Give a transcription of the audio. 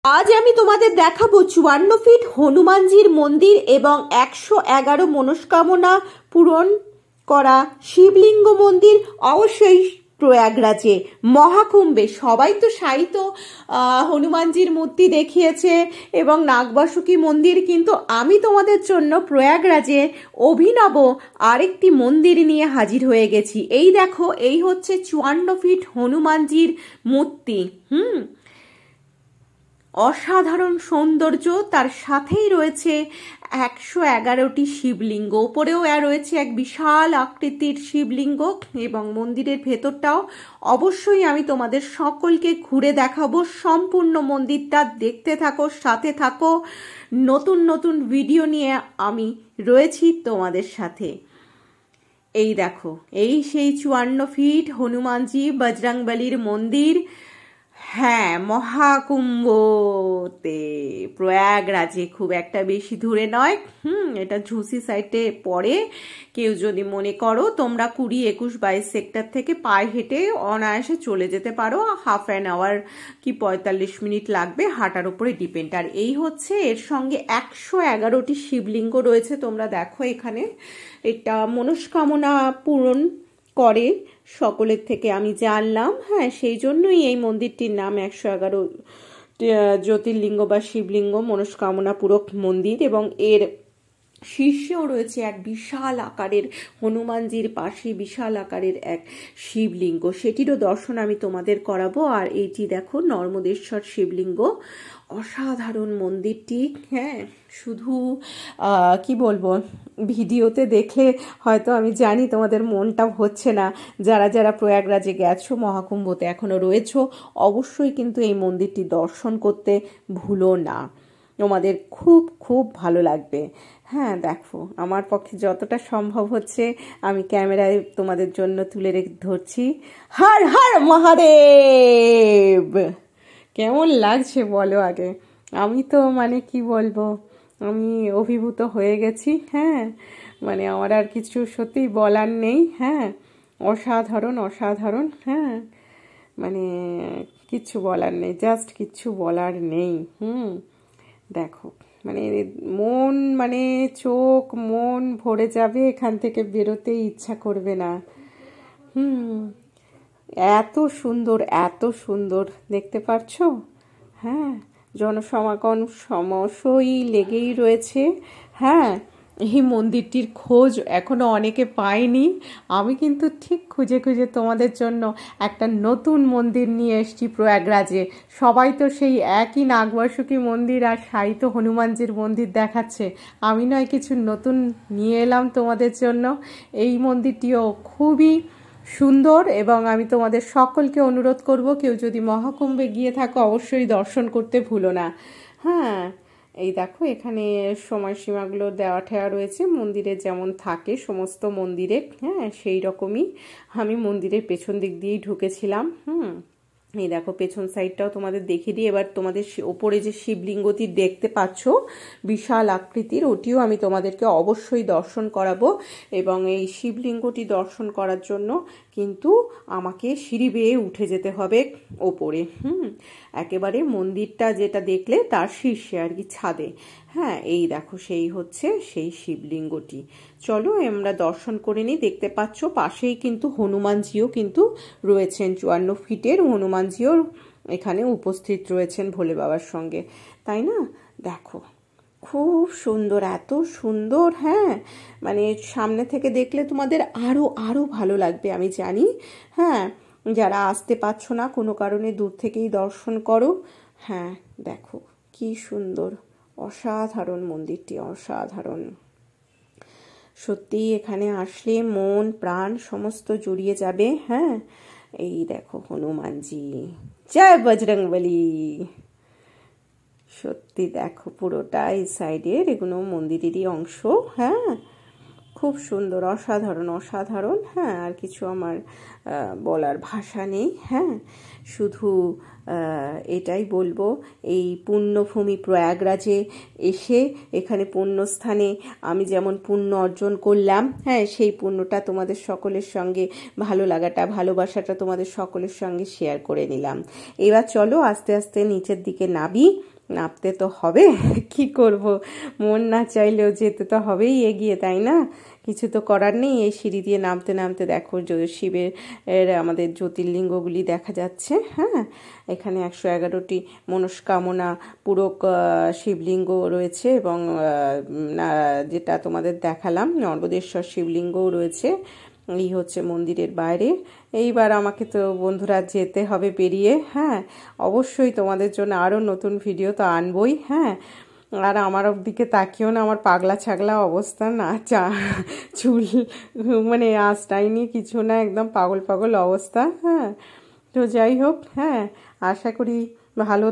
আজ আমি তোমাদের দেখাবো 54 ফিট হনুমানজির মন্দির এবং 111 মনস্কামনা পূরণ করা শিবলিঙ্গ মন্দির, অবশ্যই প্রয়াগরাজে মহাকুম্ভে। সবাই তো শায়িত হনুমানজির মূর্তি দেখিয়েছে এবং নাগবাসুকী মন্দির, কিন্তু আমি তোমাদের জন্য প্রয়াগরাজে অভিনব আরেকটি মন্দির নিয়ে হাজির হয়ে গেছি। এই দেখো, এই হচ্ছে 54 ফিট হনুমানজির মূর্তি। অসাধারণ সৌন্দর্য, তার সাথেই রয়েছে 111টি শিবলিঙ্গ, ওপরেও রয়েছে এক বিশাল আকৃতির শিবলিঙ্গ এবং মন্দিরের ভেতরটাও অবশ্যই আমি তোমাদের সকলকে ঘুরে দেখাবো। সম্পূর্ণ মন্দিরটা দেখতে থাকো, সাথে থাকো, নতুন নতুন ভিডিও নিয়ে আমি রয়েছি তোমাদের সাথে। এই দেখো, এই সেই 54 ফিট হনুমানজি বজরংবলীর মন্দির। হ্যাঁ, মহাকুম্ভতে প্রয়াগরাজে, খুব একটা বেশি দূরে নয়। এটা ঝুসি সাইডে পড়ে। কেউ যদি মনে করো তোমরা 20, 21, 22 সেক্টর থেকে পায়ে হেঁটে অনায়াসে চলে যেতে পারো। হাফ অ্যান আওয়ার কি 45 মিনিট লাগবে, হাঁটার উপরে ডিপেন্ড। আর এই হচ্ছে, এর সঙ্গে 111টি শিবলিঙ্গ রয়েছে। তোমরা দেখো এখানে, এটা মনস্কামনা পূরণ করে সকলের থেকে আমি জানলাম। হ্যাঁ, সেই জন্যই এই মন্দিরটির নাম 111 জ্যোতির্লিঙ্গ বা শিবলিঙ্গ মনস্কামনা পূরক মন্দির। এবং এর শীর্ষেও রয়েছে এক বিশাল আকারের, হনুমানজির পাশে বিশাল আকারের এক শিবলিঙ্গ, সেটিরও দর্শন আমি তোমাদের করাবো। আর এইটি দেখো, নর্মদেশ্বর শিবলিঙ্গ। অসাধারণ মন্দিরটি। হ্যাঁ, শুধু কি বলবো, ভিডিওতে দেখলে হয়তো আমি জানি তোমাদের মনটা হচ্ছে না। যারা যারা প্রয়াগরাজে গেছো, মহাকুম্ভতে এখনো রয়েছো, অবশ্যই কিন্তু এই মন্দিরটি দর্শন করতে ভুলো না, তোমাদের খুব খুব ভালো লাগবে। হ্যাঁ, দেখো, আমার পক্ষে যতটা সম্ভব হচ্ছে আমি ক্যামেরায় তোমাদের জন্য তুলে ধরছি। হর হর মহাদেব! কেমন লাগছে বলো আগে? আমি তো মানে কি বলবো, আমি অভিভূত হয়ে গেছি। হ্যাঁ, মানে আমার আর কিছু সত্যিই বলার নেই। হ্যাঁ, অসাধারণ অসাধারণ। হ্যাঁ, মানে কিচ্ছু বলার নেই, জাস্ট কিচ্ছু বলার নেই। দেখো, মানে মন, মানে চোখ মন ভরে যাবে, এখান থেকে বেরোতেই ইচ্ছা করবে না। এত সুন্দর, এত সুন্দর, দেখতে পাচ্ছো? হ্যাঁ, জনসমাগম সমসই লেগেই রয়েছে। হ্যাঁ, এই মন্দিরটির খোঁজ এখনো অনেকে পায়নি। আমি কিন্তু ঠিক খুঁজে খুঁজে তোমাদের জন্য একটা নতুন মন্দির নিয়ে এসেছি প্রয়াগরাজে। সবাই তো সেই একই নাগবাসুকী মন্দির আর শায়িত হনুমানজির মন্দির দেখাচ্ছে, আমি নয় কিছু নতুন নিয়ে এলাম তোমাদের জন্য। এই মন্দিরটিও খুবই সুন্দর এবং আমি তোমাদের সকলকে অনুরোধ করব, কেউ যদি মহাকুম্ভে গিয়ে থাকো অবশ্যই দর্শন করতে ভুলো না। হ্যাঁ, এই দেখো, এখানে সময়সীমাগুলো দেওয়া ঠেয়া রয়েছে মন্দিরে, যেমন থাকে সমস্ত মন্দিরে। হ্যাঁ, সেই রকমই আমি মন্দিরের পেছন দিক দিয়েই ঢুকেছিলাম। এই দেখো, পেছন সাইডটাও তোমাদের দেখিয়ে দিই। এবার তোমাদের ওপরে যে শিবলিঙ্গটি দেখতে পাচ্ছ বিশাল আকৃতির, ওটিও আমি তোমাদেরকে অবশ্যই দর্শন করাবো। এবং এই শিবলিঙ্গটি দর্শন করার জন্য কিন্তু আমাকে সিঁড়ি বেয়ে উঠে যেতে হবে ওপরে। একেবারে মন্দিরটা যেটা দেখলে তার শীর্ষে আর কি, ছাদে। হ্যাঁ, এই দেখো, সেই হচ্ছে সেই শিবলিঙ্গটি। চলো আমরা দর্শন করে নিই। দেখতে পাচ্ছ পাশেই কিন্তু হনুমানজিও কিন্তু রয়েছেন, 54 ফিটের হনুমানজিও এখানে উপস্থিত রয়েছেন ভোলে বাবার সঙ্গে, তাই না? দেখো, খুব সুন্দর, এত সুন্দর। হ্যাঁ, মানে সামনে থেকে দেখলে তোমাদের আরো আরো ভালো লাগবে আমি জানি। হ্যাঁ, যারা আসতে পারছো না কোনো কারণে, দূর থেকেই দর্শন করো। হ্যাঁ, দেখো কি সুন্দর, অসাধারণ মন্দিরটি, অসাধারণ। সত্যি এখানে আসলে মন প্রাণ সমস্ত জুড়িয়ে যাবে। হ্যাঁ, এই দেখো হনুমানজি, জয় বজরংবলী। সত্যি দেখো, পুরোটা এই সাইডের এগুলো মন্দিরেরই অংশ। হ্যাঁ, খুব সুন্দর, অসাধারণ অসাধারণ। হ্যাঁ, আর কিছু আমার বলার ভাষা নেই। হ্যাঁ, শুধু এটাই বলবো, এই পুণ্যভূমি প্রয়াগরাজে এসে এখানে পুণ্যস্থানে আমি যেমন পুণ্য অর্জন করলাম, হ্যাঁ, সেই পুণ্যটা তোমাদের সকলের সঙ্গে, ভালো লাগাটা, ভালোবাসাটা তোমাদের সকলের সঙ্গে শেয়ার করে নিলাম। এবার চলো আস্তে আস্তে নিচের দিকে নামি। নামতে তো হবে, কি করব, মন না চাইলেও যেতে তো হবেই এগিয়ে, তাই না? কিছু তো করার নেই। এই সিঁড়ি দিয়ে নামতে নামতে দেখো শিবের আমাদের জ্যোতির্লিঙ্গগুলি দেখা যাচ্ছে। হ্যাঁ, এখানে 111টি মনস্কামনা পূরক শিবলিঙ্গ রয়েছে, এবং যেটা তোমাদের দেখালাম নর্বদেশ্বর শিবলিঙ্গও রয়েছে। এই হচ্ছে মন্দিরের বাইরে। এইবার আমাকে তো বন্ধুরা যেতে হবে বেরিয়ে। হ্যাঁ, অবশ্যই তোমাদের জন্য আরও নতুন ভিডিও তো আনবই। হ্যাঁ, আর আমার দিকে তাকিও না, আমার পাগলা ছাগলা অবস্থা, না চুল মানে আঁচটাই নিয়ে কিছু না, একদম পাগল পাগল অবস্থা। হ্যাঁ, তো যাই হোক, হ্যাঁ, আশা করি ভালো